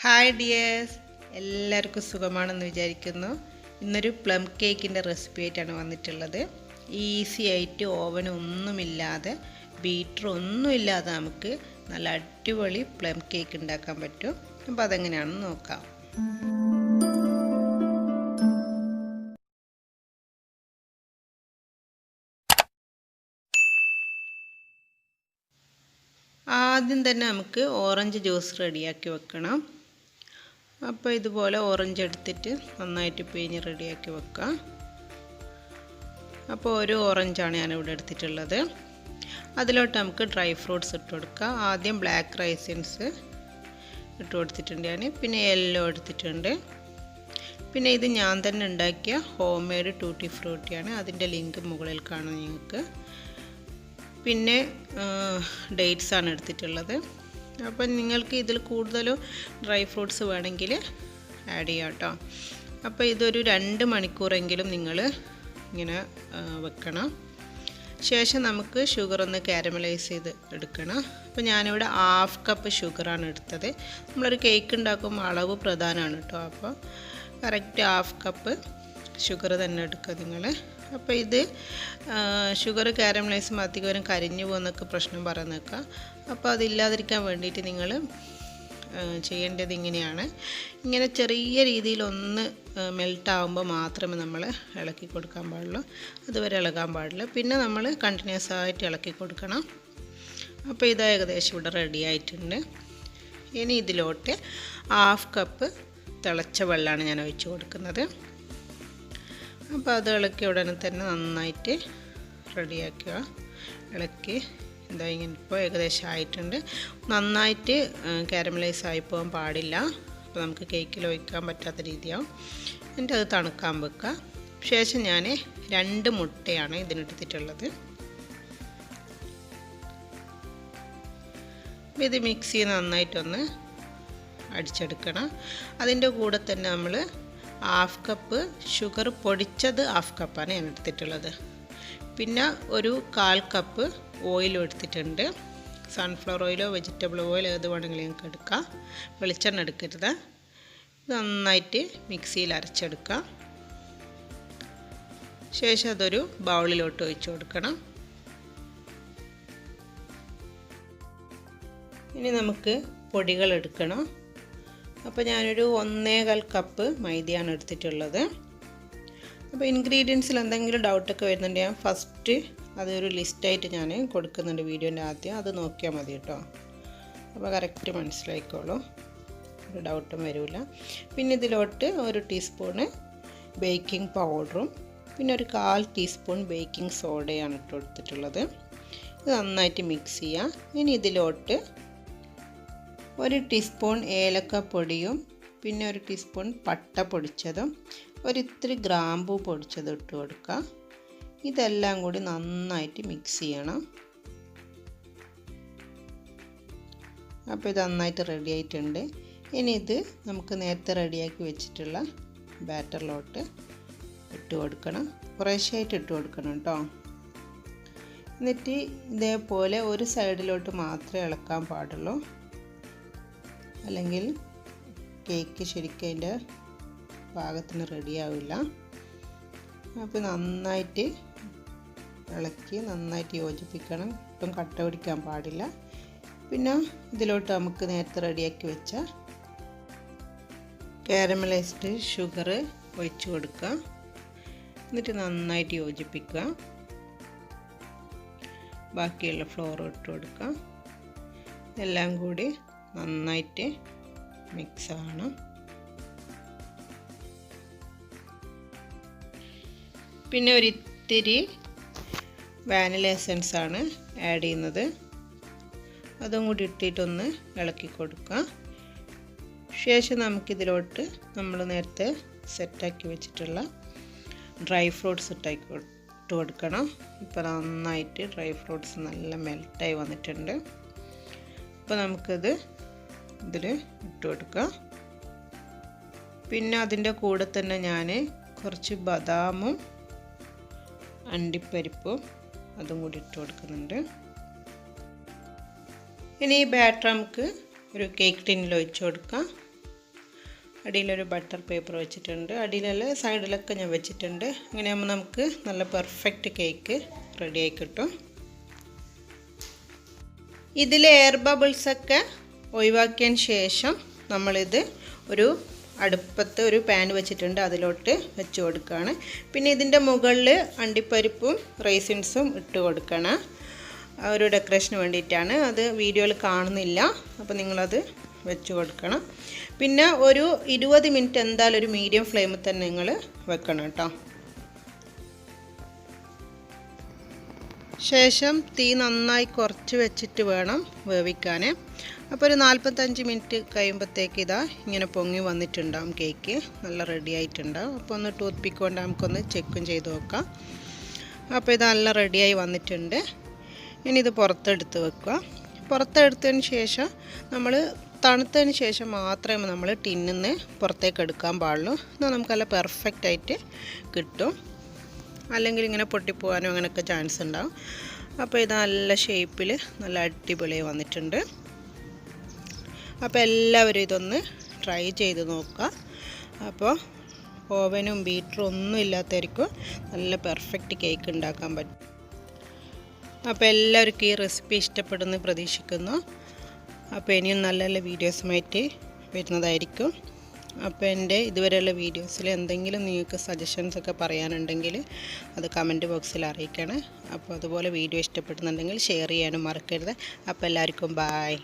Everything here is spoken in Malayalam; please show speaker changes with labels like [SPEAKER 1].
[SPEAKER 1] ഹായ് ഡിയേഴ്സ്, എല്ലാവർക്കും സുഖമാണെന്ന് വിചാരിക്കുന്നു. ഇന്നൊരു പ്ലം കേക്കിൻ്റെ റെസിപ്പി ആയിട്ടാണ് വന്നിട്ടുള്ളത്. ഈസി ആയിട്ട് ഓവനൊന്നുമില്ലാതെ ബീറ്ററൊന്നുമില്ലാതെ നമുക്ക് നല്ല അടിപൊളി പ്ലം കേക്ക് ഉണ്ടാക്കാൻ പറ്റും. അപ്പോൾ അതെങ്ങനെയാണെന്ന് നോക്കാം. ആദ്യം തന്നെ നമുക്ക് ഓറഞ്ച് ജ്യൂസ് റെഡിയാക്കി വെക്കണം. അപ്പോൾ ഇതുപോലെ ഓറഞ്ച് എടുത്തിട്ട് നന്നായിട്ട് പിഴിഞ്ഞ് റെഡിയാക്കി വെക്കാം. അപ്പോൾ ഒരു ഓറഞ്ചാണ് ഞാനിവിടെ എടുത്തിട്ടുള്ളത്. അതിലോട്ട് നമുക്ക് ഡ്രൈ ഫ്രൂട്ട്സ് ഇട്ട് കൊടുക്കാം. ആദ്യം ബ്ലാക്ക് റൈസിൻസ് ഇട്ട് കൊടുത്തിട്ടുണ്ട് ഞാൻ, പിന്നെ യെല്ലോ എടുത്തിട്ടുണ്ട്. പിന്നെ ഇത് ഞാൻ തന്നെ ഉണ്ടാക്കിയ ഹോം മെയ്ഡ് ടൂട്ടി ഫ്രൂട്ടിയാണ്. അതിൻ്റെ ലിങ്ക് മുകളിൽ കാണാം നിങ്ങൾക്ക്. പിന്നെ ഡേറ്റ്സ് ആണ് എടുത്തിട്ടുള്ളത്. അപ്പം നിങ്ങൾക്ക് ഇതിൽ കൂടുതലും ഡ്രൈ ഫ്രൂട്ട്സ് വേണമെങ്കിൽ ആഡ് ചെയ്യാം കേട്ടോ. അപ്പോൾ ഇതൊരു 2 മണിക്കൂറെങ്കിലും നിങ്ങൾ ഇങ്ങനെ വെക്കണം. ശേഷം നമുക്ക് ഷുഗർ ഒന്ന് കാരമലൈസ് ചെയ്ത് എടുക്കണം. അപ്പോൾ ഞാനിവിടെ 1/2 കപ്പ് ഷുഗറാണ് എടുത്തത്. നമ്മളൊരു കേക്ക് ഉണ്ടാക്കുമ്പോൾ അളവ് പ്രധാനമാണ് കേട്ടോ. അപ്പോൾ കറക്റ്റ് 1/2 കപ്പ് ഷുഗർ തന്നെ എടുക്കുക നിങ്ങൾ. അപ്പോൾ ഇത് ഷുഗർ കാരമലൈസ് അധികം കരിഞ്ഞു പോകുന്നൊക്കെ പ്രശ്നം പറയുന്നേക്കാം. അപ്പോൾ അതില്ലാതിരിക്കാൻ വേണ്ടിയിട്ട് നിങ്ങൾ ചെയ്യേണ്ടത് ഇങ്ങനെയാണ്. ഇങ്ങനെ ചെറിയ രീതിയിലൊന്ന് മെൽറ്റ് ആകുമ്പോൾ മാത്രമേ നമ്മൾ ഇളക്കി കൊടുക്കാൻ പാടുള്ളൂ. അതുവരെ ഇളകാൻ പാടില്ല. പിന്നെ നമ്മൾ കണ്ടിന്യൂസ് ആയിട്ട് ഇളക്കി കൊടുക്കണം. അപ്പോൾ ഇത് ഏകദേശം ഇവിടെ റെഡി ആയിട്ടുണ്ട്. ഇനി ഇതിലോട്ട് 1/2 കപ്പ് തിളച്ച വെള്ളമാണ് ഞാൻ ഒഴിച്ച് കൊടുക്കുന്നത്. അപ്പോൾ അത് ഇളക്കി ഉടനെ തന്നെ നന്നായിട്ട് റെഡിയാക്കുക. ഇളക്കി എന്താ ഇങ്ങനെ ഇപ്പോൾ ഏകദേശം ആയിട്ടുണ്ട്. നന്നായിട്ട് കാരമലൈസ് ആയി പോകാൻ പാടില്ല. അപ്പോൾ നമുക്ക് കേക്കിൽ ഒഴിക്കാൻ പറ്റാത്ത രീതിയാവും. എന്നിട്ട് അത് തണുക്കാൻ വെക്കുക. ശേഷം ഞാൻ 2 മുട്ടയാണ് ഇതിനെടുത്തിട്ടുള്ളത്. ഇത് മിക്സി നന്നായിട്ടൊന്ന് അടിച്ചെടുക്കണം. അതിൻ്റെ കൂടെ തന്നെ നമ്മൾ 1/2 കപ്പ് ഷുഗർ പൊടിച്ചത് 1/2 കപ്പാണ് ഞാൻ എടുത്തിട്ടുള്ളത്. പിന്നെ ഒരു 1/4 കപ്പ് ഓയിലും എടുത്തിട്ടുണ്ട്. സൺഫ്ലവർ ഓയിലോ വെജിറ്റബിൾ ഓയിലോ ഏത് വേണമെങ്കിലും നിങ്ങൾക്ക് എടുക്കാം. വെളിച്ചെണ്ണ എടുക്കരുത്. നന്നായിട്ട് മിക്സിയിൽ അരച്ചെടുക്കാം. ശേഷം അതൊരു ബൗളിലോട്ട് ഒഴിച്ച് കൊടുക്കണം. ഇനി നമുക്ക് പൊടികൾ എടുക്കണം. അപ്പോൾ ഞാനൊരു 1/4 കപ്പ് മൈദയാണ് എടുത്തിട്ടുള്ളത്. അപ്പോൾ ഇൻഗ്രീഡിയൻസിൽ എന്തെങ്കിലും ഡൗട്ടൊക്കെ വരുന്നുണ്ട്, ഞാൻ ഫസ്റ്റ് അതൊരു ലിസ്റ്റായിട്ട് ഞാൻ കൊടുക്കുന്നുണ്ട് വീഡിയോൻ്റെ ആദ്യം. അത് നോക്കിയാൽ മതി കേട്ടോ. അപ്പോൾ കറക്റ്റ് മനസ്സിലായിക്കോളൂ, ഒരു ഡൗട്ടും വരില്ല. പിന്നെ ഇതിലോട്ട് 1 ടീസ്പൂണ് ബേക്കിംഗ് പൗഡറും പിന്നെ ഒരു 1/4 ടീസ്പൂൺ ബേക്കിംഗ് സോഡയാണ് ഇട്ട് കൊടുത്തിട്ടുള്ളത്. ഇത് നന്നായിട്ട് മിക്സ് ചെയ്യാം. ഇനി ഇതിലോട്ട് 1 ടീസ്പൂൺ ഏലക്കപ്പൊടിയും പിന്നെ 1 ടീസ്പൂൺ പട്ട പൊടിച്ചതും ഒരിത്തിരി ഗ്രാമ്പൂ പൊടിച്ചതും ഇട്ട് കൊടുക്കുക. ഇതെല്ലാം കൂടി നന്നായിട്ട് മിക്സ് ചെയ്യണം. അപ്പോൾ ഇത് നന്നായിട്ട് റെഡി ആയിട്ടുണ്ട്. ഇനി ഇത് നമുക്ക് നേരത്തെ റെഡിയാക്കി വെച്ചിട്ടുള്ള ബാറ്ററിലോട്ട് ഇട്ട് കൊടുക്കണം. കുറേശ്ശായിട്ട് ഇട്ട് കൊടുക്കണം കേട്ടോ. എന്നിട്ട് ഇതേപോലെ ഒരു സൈഡിലോട്ട് മാത്രമേ ഇളക്കാൻ പാടുള്ളൂ, അല്ലെങ്കിൽ കേക്ക് ശരിക്കും അതിൻ്റെ പാകത്തിന് റെഡിയാവില്ല. അപ്പോൾ നന്നായിട്ട് ഇളക്കി നന്നായിട്ട് യോജിപ്പിക്കണം. ഒട്ടും കട്ട പിടിക്കാൻ പാടില്ല. പിന്നെ ഇതിലോട്ട് നമുക്ക് നേരത്തെ റെഡിയാക്കി വെച്ച കാരമലൈസ്ഡ് ഷുഗർ ഒഴിച്ച് കൊടുക്കുക. എന്നിട്ട് നന്നായിട്ട് യോജിപ്പിക്കുക. ബാക്കിയുള്ള ഫ്ലോർ ഇട്ട് കൊടുക്കുക. എല്ലാം കൂടി നന്നായിട്ട് മിക്സ് ആവണം. പിന്നെ ഒരിത്തിരി വാനില എസൻസ് ആണ് ആഡ് ചെയ്യുന്നത്. അതും കൂടി ഇട്ടിട്ടൊന്ന് ഇളക്കി കൊടുക്കുക. ശേഷം നമുക്കിതിലോട്ട് നമ്മൾ നേരത്തെ സെറ്റാക്കി വെച്ചിട്ടുള്ള ഡ്രൈ ഫ്രൂട്ട്സ് ഇട്ട് കൊടുക്കണം. ഇപ്പോൾ നന്നായിട്ട് ഡ്രൈ ഫ്രൂട്ട്സ് നല്ല മെൽറ്റായി വന്നിട്ടുണ്ട്. അപ്പോൾ നമുക്കിത് ഇതിൽ ഇട്ട് കൊടുക്കാം. പിന്നെ അതിൻ്റെ കൂടെ തന്നെ ഞാൻ കുറച്ച് ബദാമും അണ്ടിപ്പരിപ്പും അതും കൂടി ഇട്ട് കൊടുക്കുന്നുണ്ട്. ഇനി ഈ ബാറ്റർ നമുക്ക് ഒരു കേക്ക് ടിന്നിൽ ഒഴിച്ച് കൊടുക്കാം. അടിയിലൊരു ബട്ടർ പേപ്പർ വെച്ചിട്ടുണ്ട്, അടിയിലെല്ലാം സൈഡിലൊക്കെ ഞാൻ വെച്ചിട്ടുണ്ട്. ഇങ്ങനെയാകുമ്പോൾ നമുക്ക് നല്ല പെർഫെക്റ്റ് കേക്ക് റെഡിയായി കിട്ടും. ഇതിൽ എയർ ബബിൾസൊക്കെ ഒഴിവാക്കിയതിന് ശേഷം നമ്മളിത് ഒരു അടുപ്പത്ത് ഒരു പാൻ വെച്ചിട്ടുണ്ട്, അതിലോട്ട് വെച്ച് കൊടുക്കുകയാണ്. പിന്നെ ഇതിൻ്റെ മുകളിൽ അണ്ടിപ്പരിപ്പും റൈസിൻസും ഇട്ട് കൊടുക്കണം, ഒരു ഡെക്കറേഷന് വേണ്ടിയിട്ടാണ്. അത് വീഡിയോയിൽ കാണുന്നില്ല, അപ്പോൾ നിങ്ങളത് വെച്ച് കൊടുക്കണം. പിന്നെ ഒരു 20 മിനിറ്റ് എന്തായാലും ഒരു മീഡിയം ഫ്ലെയിമിൽ തന്നെ നിങ്ങൾ വെക്കണം കേട്ടോ. ശേഷം തീ നന്നായി കുറച്ച് വെച്ചിട്ട് വേണം വേവിക്കാൻ. അപ്പോൾ ഒരു 45 മിനിറ്റ് കഴിയുമ്പോഴത്തേക്ക് ഇതാ ഇങ്ങനെ പൊങ്ങി വന്നിട്ടുണ്ടാകും, കേക്ക് നല്ല റെഡി ആയിട്ടുണ്ടാകും. അപ്പോൾ ഒന്ന് ടൂത്ത് പിക്ക് കൊണ്ട് നമുക്കൊന്ന് ചെക്കും ചെയ്ത് നോക്കാം. അപ്പോൾ ഇത് നല്ല റെഡിയായി വന്നിട്ടുണ്ട്. ഇനി ഇത് പുറത്തെടുത്ത് വെക്കുക. പുറത്തെടുത്തതിന് ശേഷം നമ്മൾ തണുത്തതിന് ശേഷം മാത്രമേ നമ്മൾ ടിന്നിൽ നിന്ന് പുറത്തേക്ക് എടുക്കാൻ പാടുള്ളൂ. എന്നാൽ നമുക്ക് നല്ല പെർഫെക്റ്റായിട്ട് കിട്ടും, അല്ലെങ്കിൽ ഇങ്ങനെ പൊട്ടിപ്പോകാനോ അങ്ങനെയൊക്കെ ചാൻസ് ഉണ്ടാകും. അപ്പോൾ ഇത് നല്ല ഷേപ്പിൽ നല്ല അടിപൊളിയായി വന്നിട്ടുണ്ട്. അപ്പോൾ എല്ലാവരും ഇതൊന്ന് ട്രൈ ചെയ്ത് നോക്കുക. അപ്പോൾ ഓവനും ബീറ്ററും ഒന്നും ഇല്ലാത്തവർക്കും നല്ല പെർഫെക്റ്റ് കേക്ക് ഉണ്ടാക്കാൻ പറ്റും. അപ്പോൾ എല്ലാവർക്കും ഈ റെസിപ്പി ഇഷ്ടപ്പെടുമെന്ന് പ്രതീക്ഷിക്കുന്നു. അപ്പോൾ ഇനിയും നല്ല നല്ല വീഡിയോസുമായിട്ട് വരുന്നതായിരിക്കും. അപ്പോൾ എൻ്റെ ഇതുവരെയുള്ള വീഡിയോസിൽ എന്തെങ്കിലും നിങ്ങൾക്ക് സജഷൻസൊക്കെ പറയാനുണ്ടെങ്കിൽ അത് കമൻറ്റ് ബോക്സിൽ അറിയിക്കണം. അപ്പോൾ അതുപോലെ വീഡിയോ ഇഷ്ടപ്പെടുന്നുണ്ടെങ്കിൽ ഷെയർ ചെയ്യാനും മറക്കരുത്. അപ്പോൾ എല്ലാവർക്കും ബായ്.